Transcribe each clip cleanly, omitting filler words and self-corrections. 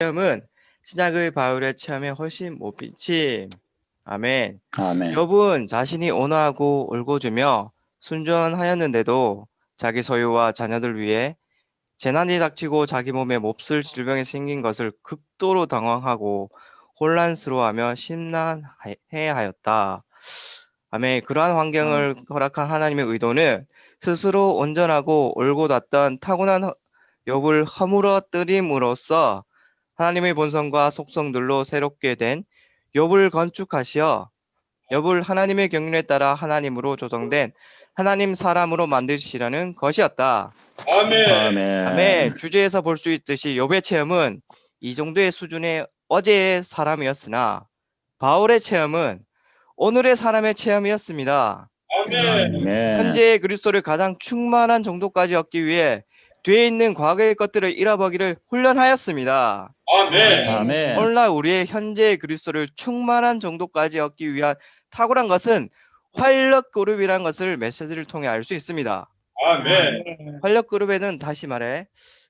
체험은 신약의 바울의 체험에 훨씬 못 비침. 아멘. 아멘. 욥은 자신이 온화하고 올고주며 순전하였는데도 자기 소유와 자녀들 위해 재난이 닥치고 자기 몸에 몹쓸 질병이 생긴 것을 극도로 당황하고 혼란스러워하며 심란해하였다. 아멘. 그러한 환경을 허락한 하나님의 의도는 스스로 온전하고 올곧았던 타고난 욥을 허물어뜨림으로써 하나님의 본성과 속성들로 새롭게 된 욥을 건축하시어 욥을 하나님의 경륜에 따라 하나님으로 조성된 하나님 사람으로 만드시려는 것이었다. 아멘. 아멘. 주제에서 볼 수 있듯이 욥의 체험은 이 정도의 수준의 어제의 사람이었으나 바울의 체험은 오늘의 사람의 체험이었습니다. 아멘. 현재의 그리스도를 가장 충만한 정도까지 얻기 위해 뒤에 있는 과거의 것들을 잃어버리기를 훈련하였습니다. 아멘. 오늘날 우리의 현재의 그리스도를 충만한 정도까지 얻기 위한 탁월한 것은 활력 그룹이라는 것을 메시지를 통해 알 수 있습니다. 활력 그룹에는 다시 말해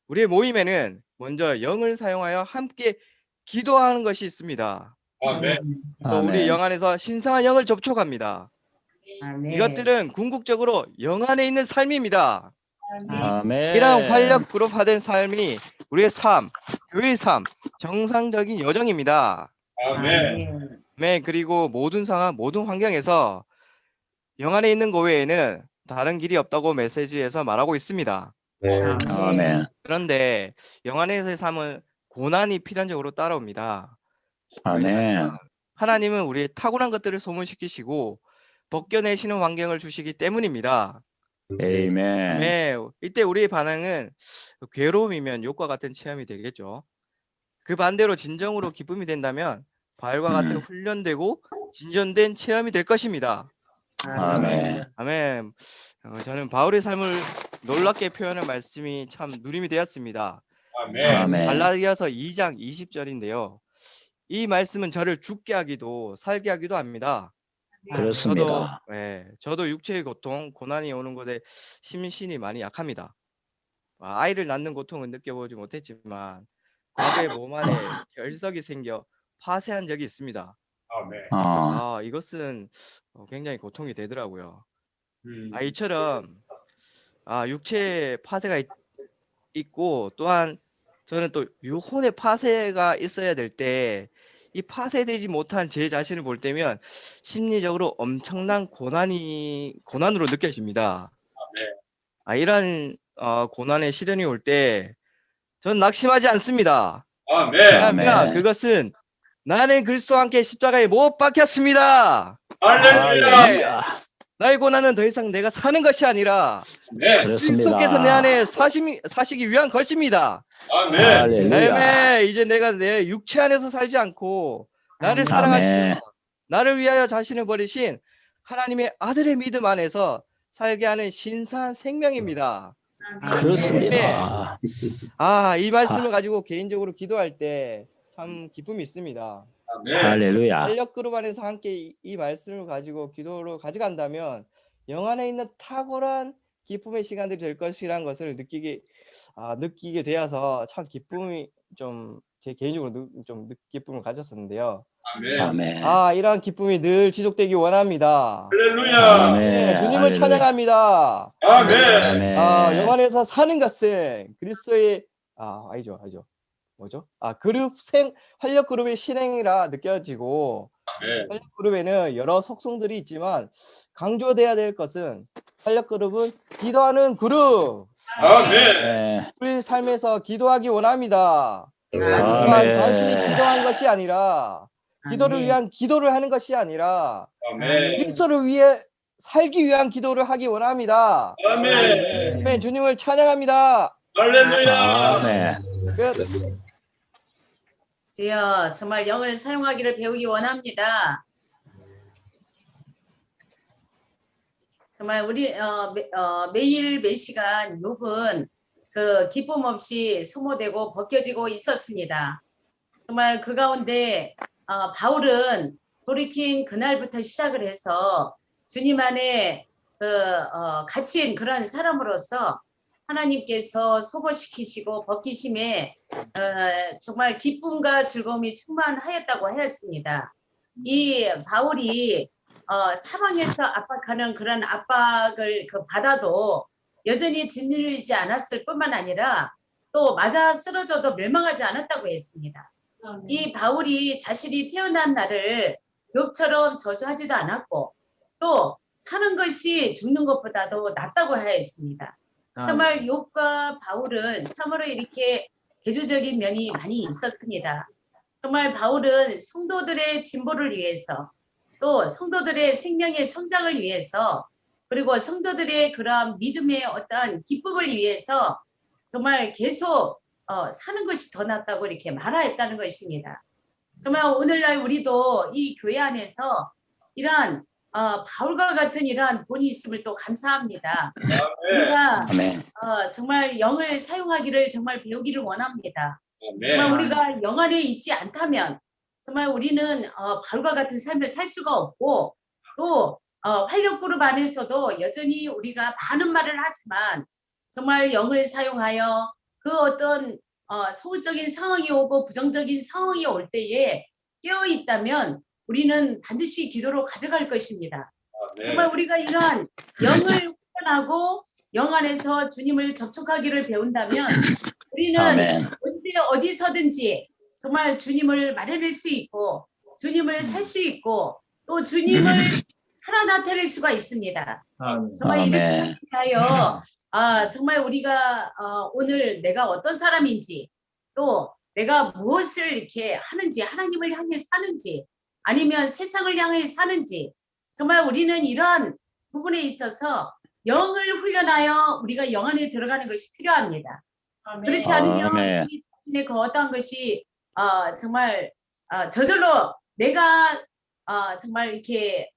우리의 모임에는 먼저 영을 사용하여 함께 기도하는 것이 있습니다. 또 우리 영 안에서 신성한 영을 접촉합니다. 이것들은 궁극적으로 영 안에 있는 삶입니다. 아멘. 이러한 활력 그룹화된 삶이 우리의 삶, 교회의 삶, 정상적인 여정입니다. 네, 그리고 모든 상황, 모든 환경에서 영 안에 있는 것 외에는 다른 길이 없다고 메시지에서 말하고 있습니다. 아멘. 그런데 영 안에서의 삶은 고난이 필연적으로 따라옵니다. 아멘. 하나님은 우리의 타고난 것들을 소문시키시고 벗겨내시는 환경을 주시기 때문입니다. 아멘. 네, 이때 우리의 반응은 괴로움이면 욕과 같은 체험이 되겠죠. 그 반대로 진정으로 기쁨이 된다면 바울과 같은 훈련되고 진전된 체험이 될 것입니다. 아멘. 아멘. 저는 바울의 삶을 놀랍게 표현한 말씀이 참 누림이 되었습니다. 아멘. 갈라디아서 2장 20절인데요. 이 말씀은 저를 죽게 하기도 살게 하기도 합니다. 그렇습니다. 저도 육체의 고통, 고난이 오는 것에 심신이 많이 약합니다. 아이를 낳는 고통은 느껴보지 못했지만 과거에 몸 안에 결석이 생겨 파쇄한 적이 있습니다. 이것은 굉장히 고통이 되더라고요. 이처럼 육체의 파쇄가 있고 또한 저는 또 유혼의 파쇄가 있어야 될 때 이 파쇄되지 못한 제 자신을 볼 때면 심리적으로 엄청난 고난으로 느껴집니다. 이런 고난의 시련이 올 때 저는 낙심하지 않습니다. 왜냐하면 그것은 나는 그리스도와 함께 십자가에 못 박혔습니다. 할렐루야. 나의 고난은 더 이상 내가 사는 것이 아니라 그리스도께서 내 안에 사시기 위한 것입니다. 할렐루야. 이제 내가 내 육체 안에서 살지 않고 나를 사랑하시며 나를 위하여 자신을 버리신 하나님의 아들의 믿음 안에서 살게 하는 신선한 생명입니다. 그렇습니다. 이 말씀을 가지고 개인적으로 기도할 때 참 기쁨이 있습니다. 할렐루야. 활력 그룹 안에서 함께 이 말씀을 가지고 기도로 가져간다면 영 안에 있는 탁월한 기쁨의 시간들이 될 것이라는 것을 느끼게 되어서 참 기쁨이 좀 제 개인적으로 좀 기쁨을 가졌었는데요. 아멘. 이러한 기쁨이 늘 지속되기 원합니다. 아멘. 주님을 찬양합니다. 아멘. 영 안에서 사는 것은 그리스도의 아니죠. 뭐죠? 활력 그룹의 실행이라 느껴지고 활력 그룹에는 여러 속성들이 있지만 강조돼야 될 것은 활력 그룹은 기도하는 그룹. 우리 삶에서 기도하기 원합니다. 또한 단순히 기도한 것이 아니라 기도를 위한 기도를 하는 것이 아니라 그리스도를 위해 살기 위한 기도를 하기 원합니다. 주님을 찬양합니다. 할렐루야. 주여, 정말 영을 사용하기를 배우기 원합니다. 정말 우리 매일 매 시간 욥은 그 기쁨 없이 소모되고 벗겨지고 있었습니다. 정말 그 가운데 바울은 돌이킨 그날부터 시작을 해서 주님 안에 갇힌 그런 사람으로서 하나님께서 소멸시키시고 벗기심에 정말 기쁨과 즐거움이 충만하였다고 하였습니다. 이 바울이 타방에서 압박하는 그런 압박을 받아도 여전히 짓눌리지 않았을 뿐만 아니라 또 맞아 쓰러져도 멸망하지 않았다고 했습니다. 이 바울이 자신이 태어난 날을 욥처럼 저주하지도 않았고 또 사는 것이 죽는 것보다도 낫다고 하였습니다. 정말 욥과 바울은 참으로 이렇게 대조적인 면이 많이 있었습니다. 정말 바울은 성도들의 진보를 위해서 또 성도들의 생명의 성장을 위해서 그리고 성도들의 그런 믿음의 어떤 기쁨을 위해서 정말 계속 사는 것이 더 낫다고 이렇게 말하였다는 것입니다. 정말 오늘날 우리도 이 교회 안에서 이러한 바울과 같은 이러한 본이 있음을 또 감사합니다. 우리가 정말 영을 사용하기를 정말 배우기를 원합니다. 정말 우리가 영 안에 있지 않다면 정말 우리는 바울과 같은 삶을 살 수가 없고 또 활력그룹 안에서도 여전히 우리가 많은 말을 하지만 정말 영을 사용하여 그 어떤 소극적인 상황이 오고 부정적인 상황이 올 때에 깨어 있다면 우리는 반드시 기도로 가져갈 것입니다. 정말 우리가 이러한 영을 훈련하고 영 안에서 주님을 접촉하기를 배운다면 우리는 언제 어디서든지 정말 주님을 마련할 수 있고 주님을 살 수 있고 또 주님을 하나 나타낼 수가 있습니다. 정말 이렇게 하여 정말 우리가 오늘 내가 어떤 사람인지 또 내가 무엇을 이렇게 하는지 하나님을 향해 사는지 아니면 세상을 향해 사는지 정말 우리는 이러한 부분에 있어서 영을 훈련하여 우리가 영 안에 들어가는 것이 필요합니다. 그렇지 않으면 우리 자신의 그 어떠한 것이 정말 저절로 내가 정말 이렇게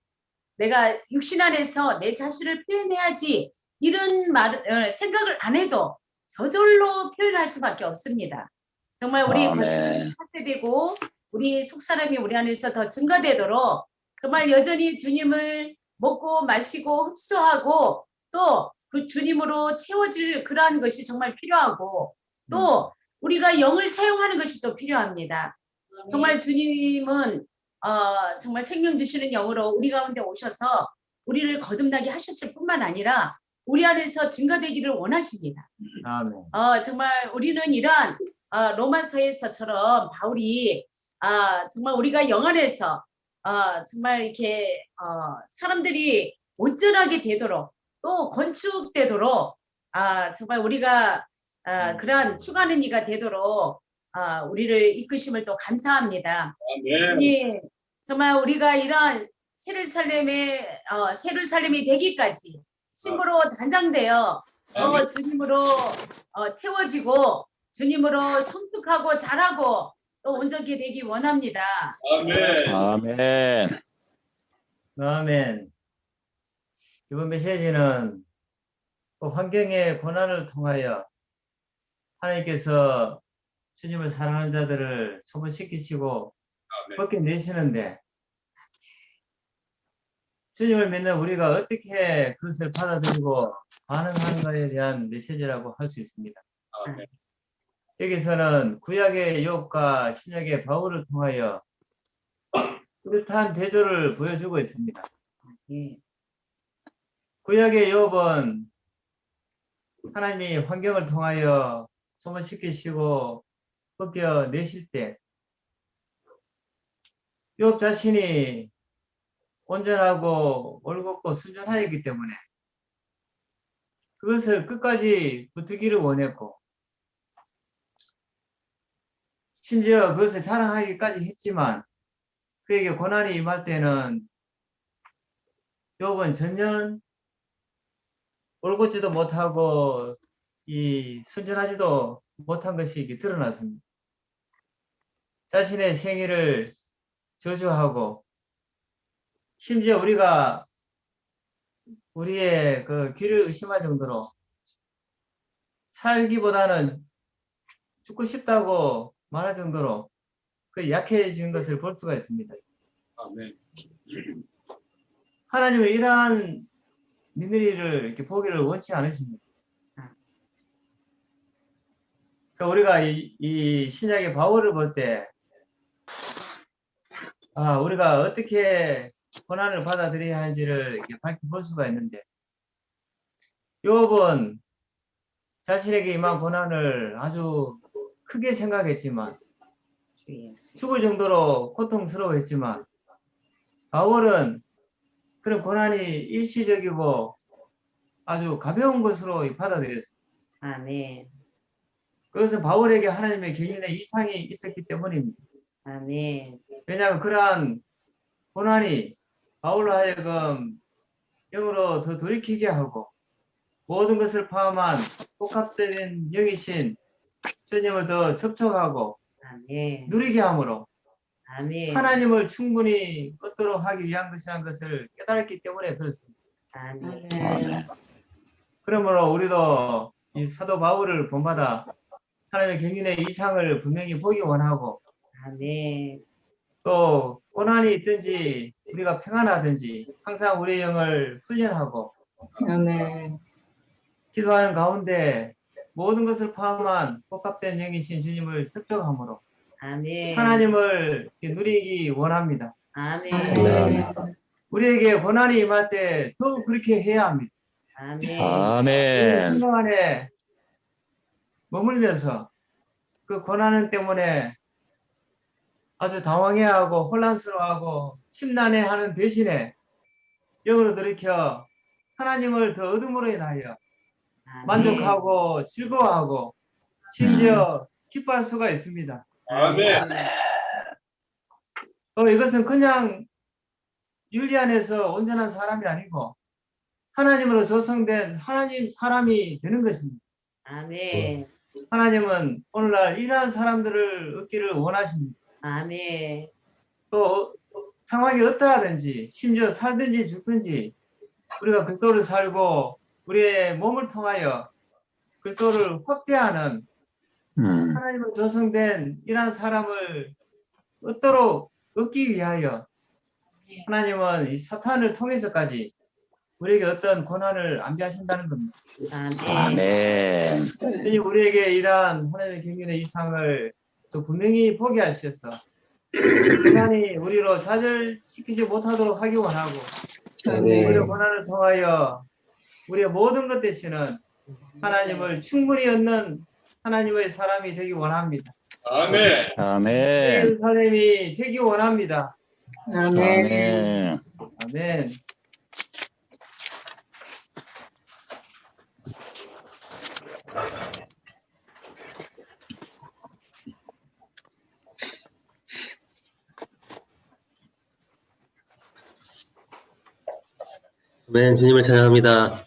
내가 육신 안에서 내 자신을 표현해야지 이런 생각을 안 해도 저절로 표현할 수밖에 없습니다. 정말 우리 권속이 확대되고 우리 속사람이 우리 안에서 더 증가되도록 정말 여전히 주님을 먹고 마시고 흡수하고 또 그 주님으로 채워질 그러한 것이 정말 필요하고 또 우리가 영을 사용하는 것이 또 필요합니다. 정말 주님은 정말 생명 주시는 영으로 우리 가운데 오셔서 우리를 거듭나게 하셨을 뿐만 아니라 우리 안에서 증가되기를 원하십니다. 정말 우리는 이러한 로마서에서처럼 바울이 정말 우리가 영 안에서 정말 이렇게 사람들이 온전하게 되도록 또 건축되도록 정말 우리가 그러한 추구하는 이가 되도록 우리를 이끄심을 또 감사합니다. 정말 우리가 이러한 세루살렘이 되기까지 신부로 단장되어 주님으로 태워지고 주님으로 성숙하고 자라고 또 온전히 되기 원합니다. 아멘. 이번 메시지는 환경의 고난을 통하여 하나님께서 주님을 사랑하는 자들을 소문시키시고 벗겨내시는데 주님을 믿는 우리가 어떻게 그것을 받아들이고 반응하는가에 대한 메시지라고 할 수 있습니다. 여기서는 구약의 욥과 신약의 바울을 통하여 뚜렷한 대조를 보여주고 있습니다. 구약의 욥은 하나님이 환경을 통하여 소문시키시고 벗겨내실 때 욥 자신이 온전하고 올곧고 순전하였기 때문에 그것을 끝까지 붙들기를 원했고 심지어 그것을 자랑하기까지 했지만 그에게 고난이 임할 때는 욥은 전혀 올곧지도 못하고 순전하지도 못한 것이 드러났습니다. 자신의 생애를 저주하고 심지어 우리가 우리의 그 길을 의심할 정도로 살기보다는 죽고 싶다고 말할 정도로 그 약해진 것을 볼 수가 있습니다. 하나님은 이러한 민들이를 이렇게 보기를 원치 않으십니다. 그 우리가 이 신약의 바울을 볼 때, 우리가 어떻게 고난을 받아들여야 하는지를 이렇게 밝히 볼 수가 있는데, 욥은 자신에게 임한 고난을 아주 크게 생각했지만, 죽을 정도로 고통스러워했지만, 바울은 그런 고난이 일시적이고 아주 가벼운 것으로 받아들였습니다. 아멘. 그것은 바울에게 하나님의 경륜의 이상이 있었기 때문입니다. 아멘. 왜냐하면 그러한 고난이 바울로 하여금 영으로 더 돌이키게 하고 모든 것을 포함한 복합된 영이신 주님을 더 접촉하고 아멘. 누리게 함으로 아멘. 하나님을 충분히 얻도록 하기 위한 것이라는 것을 깨달았기 때문에 그렇습니다. 아멘. 아멘. 그러므로 우리도 이 사도 바울을 본받아 하나님의 경륜의 이상을 분명히 보기 원하고 아멘. 또 고난이 있든지 우리가 평안하든지 항상 우리의 영을 훈련하고 아멘. 기도하는 가운데 모든 것을 포함한 복합된 영이신 주님을 접촉함으로 아멘. 하나님을 누리기 원합니다. 아멘. 아멘. 우리에게 고난이 임할 때 더욱 그렇게 해야 합니다. 아멘. 아멘. 순간 안에 머물면서 그 고난 때문에 아주 당황해하고 혼란스러워하고 심란해하는 대신에 영으로 돌이켜 하나님을 더 얻음으로 인하여 만족하고 즐거워하고 심지어 기뻐할 수가 있습니다. 아멘. 이것은 그냥 윤리 안에서 온전한 사람이 아니고 하나님으로 조성된 하나님 사람이 되는 것입니다. 아멘. 하나님은 오늘날 이러한 사람들을 얻기를 원하십니다. 아멘. 또 상황이 어떠하든지 심지어 살든지 죽든지 우리가 그리스도를 살고 우리의 몸을 통하여 그리스도를 확대하는 하나님으로 조성된 이러한 사람을 얻도록 얻기 위하여 하나님은 이 사탄을 통해서까지 우리에게 어떤 고난을 안배하신다는 겁니다. 아멘. 주님 우리에게 이러한 하나님의 경륜의 이상을 또 분명히 보게 하셔서 고난이 우리로 좌절시키지 못하도록 하기 원하고 우리의 고난을 통하여 우리의 모든 것 되시는 하나님을 충분히 얻는 하나님의 사람이 되기 원합니다. 아멘. 아멘. 예루살렘이 되기 원합니다. 아멘. 아멘. 네, 주님을 찬양합니다.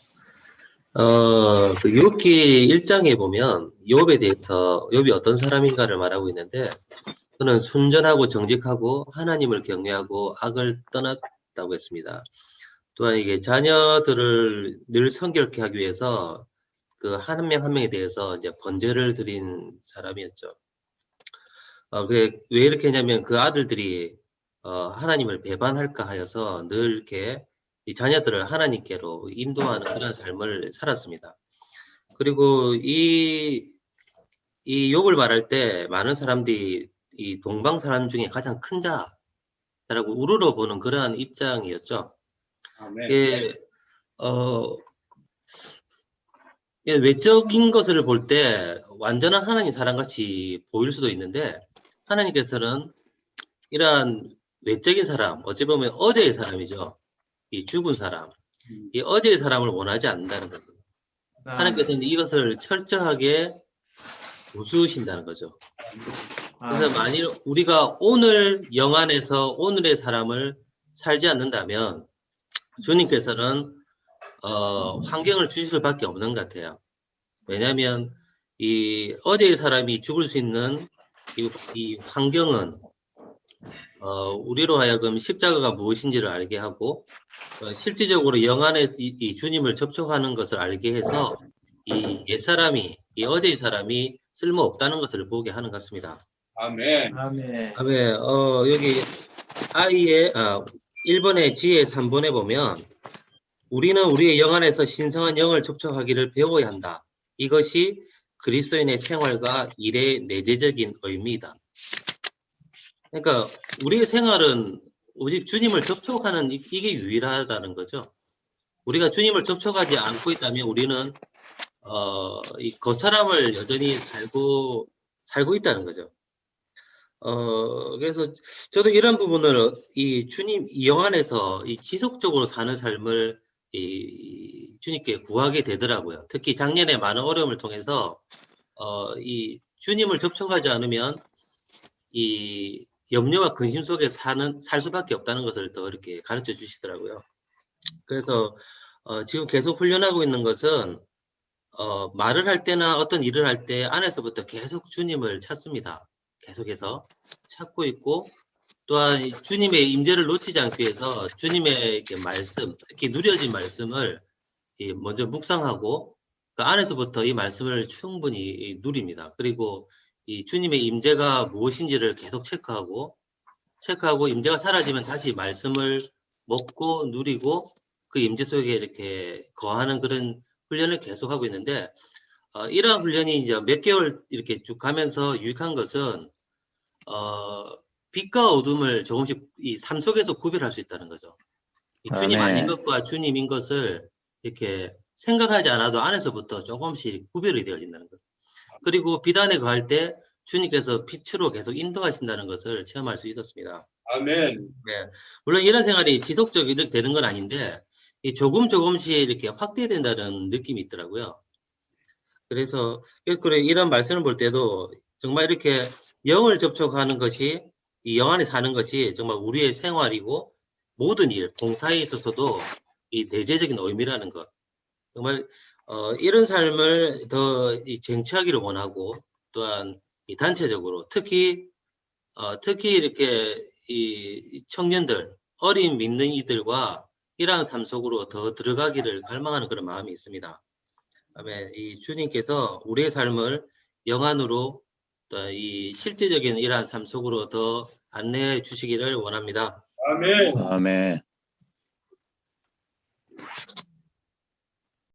그 욥기 1장에 보면 욥에 대해서 욥이 어떤 사람인가를 말하고 있는데 그는 순전하고 정직하고 하나님을 경외하고 악을 떠났다고 했습니다. 또한 이게 자녀들을 늘 성결케 하기 위해서 그 한 명 한 명에 대해서 이제 번제를 드린 사람이었죠. 왜 이렇게 했냐면 그 아들들이 하나님을 배반할까 하여서 늘 이렇게 이 자녀들을 하나님께로 인도하는 그런 삶을 살았습니다. 그리고 이 욥을 말할 때 많은 사람들이 이 동방 사람 중에 가장 큰 자라고 우러러 보는 그러한 입장이었죠. 예, 외적인 것을 볼 때 완전한 하나님 사람같이 보일 수도 있는데 하나님께서는 이러한 외적인 사람, 어찌 보면 어제의 사람이죠. 이 죽은 사람, 이 어제의 사람을 원하지 않는다는 겁니다. 하나님께서는 이것을 철저하게 부수신다는 거죠. 그래서 만일 우리가 오늘 영 안에서 오늘의 사람을 살지 않는다면 주님께서는 환경을 주실 수밖에 없는 것 같아요. 왜냐하면 이 어제의 사람이 죽을 수 있는 이 환경은 우리로 하여금 십자가가 무엇인지를 알게 하고 실질적으로 영 안에 이 주님을 접촉하는 것을 알게 해서 이 옛사람이 이 어제의 사람이 쓸모없다는 것을 보게 하는 것 같습니다. 아멘. 아멘. 여기 아이의 1번의 지혜 3번에 보면 우리는 우리의 영 안에서 신성한 영을 접촉하기를 배워야 한다. 이것이 그리스도인의 생활과 일의 내재적인 의미이다. 그러니까 우리의 생활은 오직 주님을 접촉하는 이게 유일하다는 거죠. 우리가 주님을 접촉하지 않고 있다면 우리는 이 겉사람을 여전히 살고 있다는 거죠. 그래서 저도 이런 부분을 이 주님 이 영안에서 이 지속적으로 사는 삶을 이 주님께 구하게 되더라고요. 특히 작년에 많은 어려움을 통해서 이 주님을 접촉하지 않으면 이 염려와 근심 속에 살 수밖에 없다는 것을 더 이렇게 가르쳐 주시더라고요. 그래서 지금 계속 훈련하고 있는 것은 말을 할 때나 어떤 일을 할 때 안에서부터 계속 주님을 찾습니다. 계속해서 찾고 있고, 또한 주님의 임재를 놓치지 않기 위해서 주님의 이렇게 말씀, 특히 누려진 말씀을 먼저 묵상하고 그 안에서부터 이 말씀을 충분히 누립니다. 그리고 이 주님의 임재가 무엇인지를 계속 체크하고 임재가 사라지면 다시 말씀을 먹고 누리고 그 임재 속에 이렇게 거하는 그런 훈련을 계속하고 있는데, 이러한 훈련이 이제 몇 개월 이렇게 쭉 가면서 유익한 것은 빛과 어둠을 조금씩 이 삶 속에서 구별할 수 있다는 거죠. 이 주님 아멘. 아닌 것과 주님인 것을 이렇게 생각하지 않아도 안에서부터 조금씩 구별이 되어진다는 것. 그리고 비단에 거할 때 주님께서 빛으로 계속 인도하신다는 것을 체험할 수 있었습니다. 아멘. 네, 물론 이런 생활이 지속적으로 되는 건 아닌데 이 조금씩 이렇게 확대된다는 느낌이 있더라고요. 그래서 이런 말씀을 볼 때도 정말 이렇게 영을 접촉하는 것이 이 영 안에 사는 것이 정말 우리의 생활이고 모든 일, 봉사에 있어서도 이 내재적인 의미라는 것. 정말 이런 삶을 더 쟁취하기를 원하고 또한 이 단체적으로 특히 이렇게 이 청년들, 어린 믿는 이들과 이러한 삶 속으로 더 들어가기를 갈망하는 그런 마음이 있습니다. 그다음에 이 주님께서 우리의 삶을 영안으로 또 이 실제적인 이러한 삶 속으로 더 안내해 주시기를 원합니다. 아멘. 아멘.